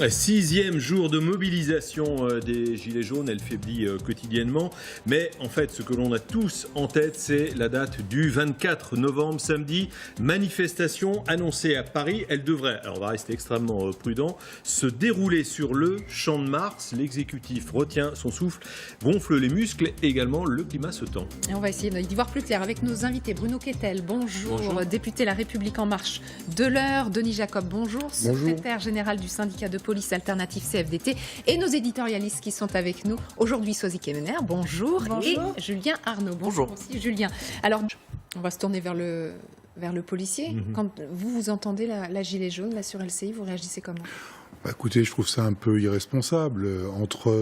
6e jour de mobilisation des Gilets jaunes, elle faiblit quotidiennement. Mais en fait, ce que l'on a tous en tête, c'est la date du 24 novembre, samedi. Manifestation annoncée à Paris. Elle devrait, alors on va rester extrêmement prudent, se dérouler sur le Champ de Mars. L'exécutif retient son souffle, gonfle les muscles et également le climat se tend. Et on va essayer d'y voir plus clair avec nos invités. Bruno Kettel, bonjour. Député La République En Marche de l'Eure. Denis Jacob, bonjour. Secrétaire général du syndicat de police alternative CFDT. Et nos éditorialistes qui sont avec nous aujourd'hui, Soisy Kemener, bonjour. Et Julien Arnaud, bonjour aussi Julien. Alors, on va se tourner vers le policier. Quand vous entendez la gilet jaune là sur LCI, vous réagissez comment ? Écoutez, je trouve ça un peu irresponsable. Entre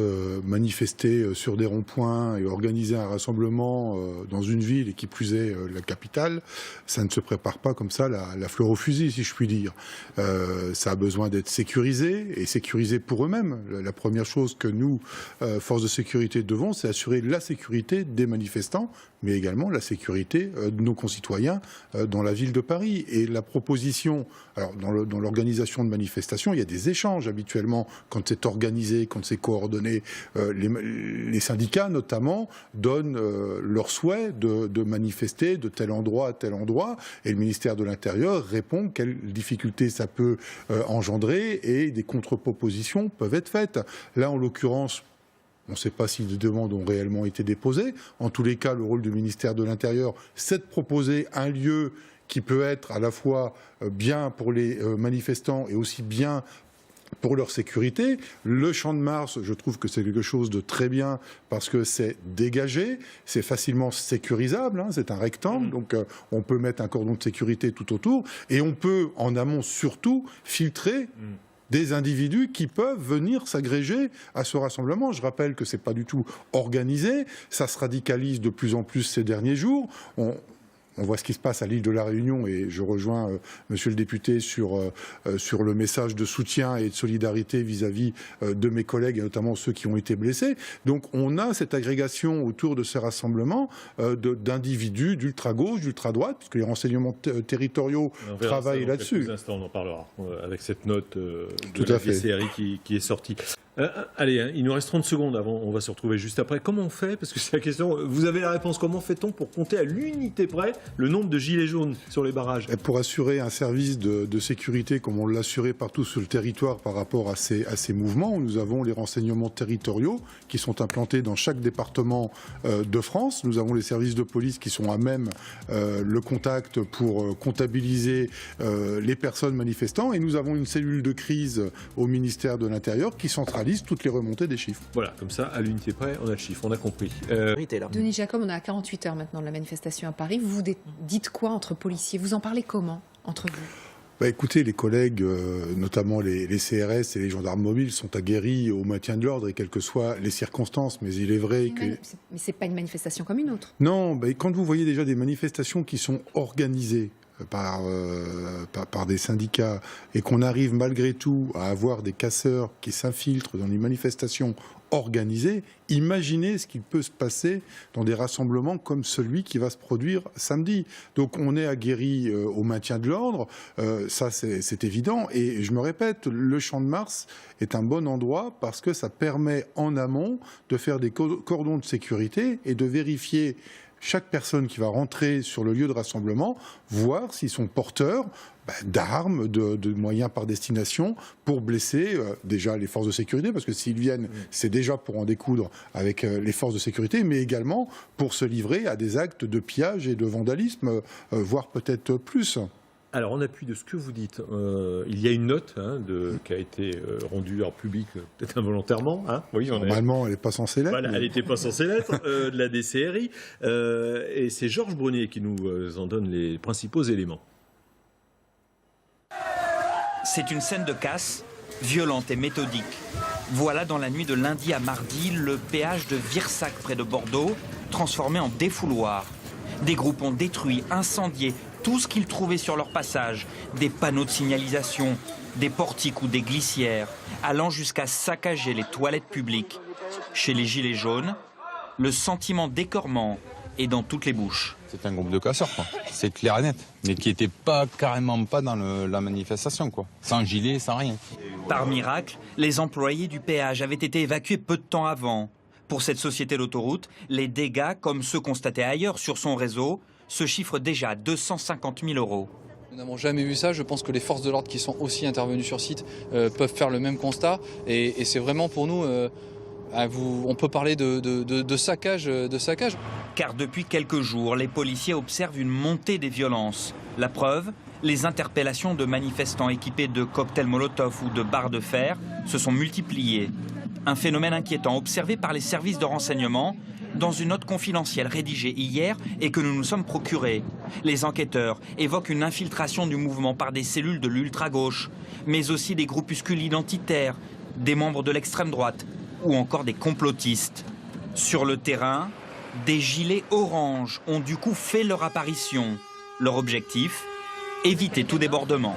manifester sur des ronds-points et organiser un rassemblement dans une ville, et qui plus est la capitale, ça ne se prépare pas comme ça la fleur au fusil, si je puis dire. Ça a besoin d'être sécurisé, et sécurisé pour eux-mêmes. La première chose que nous, forces de sécurité, devons, c'est assurer la sécurité des manifestants, mais également la sécurité de nos concitoyens dans la ville de Paris. Et la proposition, alors dans l'organisation de manifestations, il y a des échanges habituellement quand c'est organisé, quand c'est coordonné. Les syndicats notamment donnent leur souhait de manifester de tel endroit à tel endroit, et le ministère de l'Intérieur répond quelles difficultés ça peut engendrer, et des contre-propositions peuvent être faites. Là, en l'occurrence, on ne sait pas si des demandes ont réellement été déposées. En tous les cas, le rôle du ministère de l'Intérieur, c'est de proposer un lieu qui peut être à la fois bien pour les manifestants et aussi bien pour leur sécurité. Le Champ de Mars, je trouve que c'est quelque chose de très bien parce que c'est dégagé, c'est facilement sécurisable, c'est un rectangle, donc on peut mettre un cordon de sécurité tout autour, et on peut en amont surtout filtrer des individus qui peuvent venir s'agréger à ce rassemblement. Je rappelle que ce n'est pas du tout organisé, ça se radicalise de plus en plus ces derniers jours. On voit ce qui se passe à l'île de la Réunion, et je rejoins monsieur le député sur le message de soutien et de solidarité vis-à-vis de mes collègues, et notamment ceux qui ont été blessés. Donc on a cette agrégation autour de ces rassemblements d'individus d'ultra-gauche, d'ultra-droite, puisque les renseignements territoriaux travaillent là-dessus. Dans quelques instants, on en parlera avec cette note de la DCRI qui est sortie. Allez, il nous reste 30 secondes avant, on va se retrouver juste après. Comment on fait? Parce que c'est la question, vous avez la réponse, comment fait-on pour compter à l'unité près le nombre de gilets jaunes sur les barrages? Et pour assurer un service de sécurité comme on l'assurait partout sur le territoire par rapport à ces mouvements, nous avons les renseignements territoriaux qui sont implantés dans chaque département de France. Nous avons les services de police qui sont à même le contact pour comptabiliser les personnes manifestant, et nous avons une cellule de crise au ministère de l'Intérieur qui centralise toutes les remontées des chiffres. Voilà, comme ça, à l'unité près, on a le chiffre, on a compris. Denis Jacob, on est à 48 heures maintenant de la manifestation à Paris. Vous dites quoi entre policiers? Vous en parlez comment entre vous? Écoutez, les collègues, notamment les CRS et les gendarmes mobiles, sont aguerris au maintien de l'ordre, et quelles que soient les circonstances. Mais il est vrai que... Mais c'est pas une manifestation comme une autre. Non, quand vous voyez déjà des manifestations qui sont organisées par des syndicats, et qu'on arrive malgré tout à avoir des casseurs qui s'infiltrent dans les manifestations organisées, imaginez ce qu'il peut se passer dans des rassemblements comme celui qui va se produire samedi. Donc on est aguerri au maintien de l'ordre, ça c'est évident, et je me répète, le Champ de Mars est un bon endroit parce que ça permet en amont de faire des cordons de sécurité et de vérifier chaque personne qui va rentrer sur le lieu de rassemblement, voir s'ils sont porteurs d'armes, de moyens par destination pour blesser déjà les forces de sécurité, parce que s'ils viennent, c'est déjà pour en découdre avec les forces de sécurité, mais également pour se livrer à des actes de pillage et de vandalisme, voire peut-être plus. Alors, en appui de ce que vous dites, il y a une note qui a été rendue en public, peut-être involontairement. Oui, normalement, elle n'est pas censée l'être. Voilà, elle n'était pas censée l'être, de la DCRI. Et c'est Georges Brunier qui nous en donne les principaux éléments. C'est une scène de casse, violente et méthodique. Voilà, dans la nuit de lundi à mardi, le péage de Virsac près de Bordeaux, transformé en défouloir. Des groupes ont détruit, incendié tout ce qu'ils trouvaient sur leur passage, des panneaux de signalisation, des portiques ou des glissières, allant jusqu'à saccager les toilettes publiques. Chez les Gilets jaunes, le sentiment d'écornement est dans toutes les bouches. C'est un groupe de casseurs, quoi. C'est clair et net. Mais qui n'était carrément pas dans la manifestation, quoi. Sans gilet, sans rien. Par miracle, les employés du péage avaient été évacués peu de temps avant. Pour cette société d'autoroute, les dégâts, comme ceux constatés ailleurs sur son réseau, se chiffrent déjà à 250 000 €. Nous n'avons jamais vu ça. Je pense que les forces de l'ordre qui sont aussi intervenues sur site peuvent faire le même constat. Et c'est vraiment pour nous, on peut parler de saccage. Car depuis quelques jours, les policiers observent une montée des violences. La preuve, les interpellations de manifestants équipés de cocktails Molotov ou de barres de fer se sont multipliées. Un phénomène inquiétant observé par les services de renseignement dans une note confidentielle rédigée hier et que nous nous sommes procurés. Les enquêteurs évoquent une infiltration du mouvement par des cellules de l'ultra-gauche, mais aussi des groupuscules identitaires, des membres de l'extrême droite ou encore des complotistes. Sur le terrain, des gilets orange ont du coup fait leur apparition. Leur objectif ? Éviter tout débordement.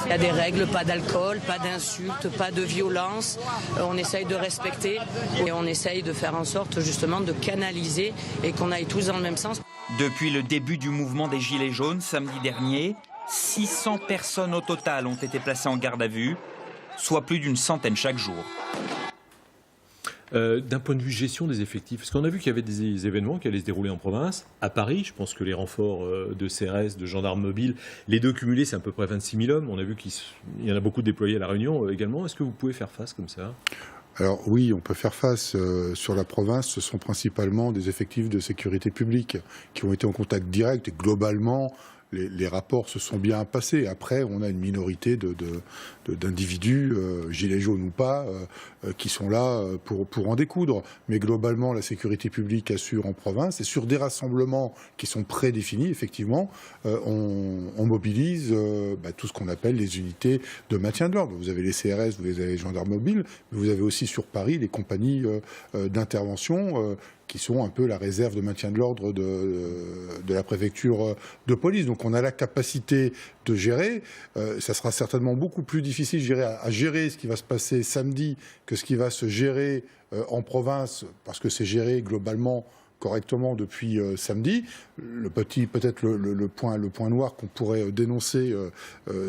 Il y a des règles, pas d'alcool, pas d'insultes, pas de violence. On essaye de respecter et on essaye de faire en sorte justement de canaliser et qu'on aille tous dans le même sens. Depuis le début du mouvement des Gilets jaunes samedi dernier, 600 personnes au total ont été placées en garde à vue, soit plus d'une centaine chaque jour. D'un point de vue gestion des effectifs, parce qu'on a vu qu'il y avait des événements qui allaient se dérouler en province. À Paris, je pense que les renforts de CRS, de gendarmes mobiles, les deux cumulés, c'est à peu près 26 000 hommes. On a vu qu'il y en a beaucoup déployés à La Réunion également. Est-ce que vous pouvez faire face comme ça ? Alors oui, on peut faire face. Sur la province, ce sont principalement des effectifs de sécurité publique qui ont été en contact direct et globalement, les rapports se sont bien passés. Après, on a une minorité d'individus, gilets jaunes ou pas, qui sont là pour en découdre. Mais globalement, la sécurité publique assure en province. Et sur des rassemblements qui sont prédéfinis, effectivement, on mobilise tout ce qu'on appelle les unités de maintien de l'ordre. Vous avez les CRS, vous avez les gendarmes mobiles, mais vous avez aussi sur Paris les compagnies d'intervention qui sont un peu la réserve de maintien de l'ordre de la préfecture de police. Donc on a la capacité de gérer. Ça sera certainement beaucoup plus difficile, je dirais, à gérer ce qui va se passer samedi que ce qui va se gérer en province, parce que c'est géré globalement correctement depuis samedi. Peut-être le point noir qu'on pourrait dénoncer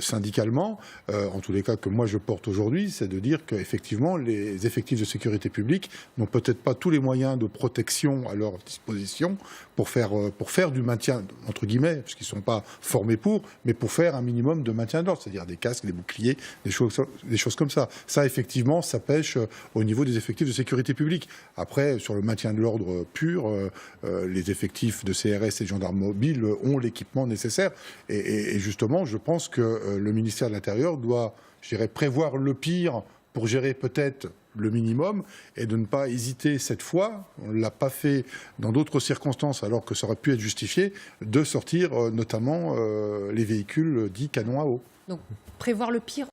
syndicalement, en tous les cas que moi je porte aujourd'hui, c'est de dire qu'effectivement les effectifs de sécurité publique n'ont peut-être pas tous les moyens de protection à leur disposition pour faire du maintien, entre guillemets, parce qu'ils ne sont pas formés mais pour faire un minimum de maintien d'ordre, c'est-à-dire des casques, des boucliers, des choses comme ça. Ça, effectivement, ça pêche au niveau des effectifs de sécurité publique. Après, sur le maintien de l'ordre pur, les effectifs de CRS et de gendarmes mobiles ont l'équipement nécessaire. Et justement, je pense que le ministère de l'Intérieur doit, je dirais, prévoir le pire pour gérer peut-être le minimum et de ne pas hésiter cette fois, on ne l'a pas fait dans d'autres circonstances alors que ça aurait pu être justifié, de sortir notamment les véhicules dits canons à eau. Donc prévoir le pire.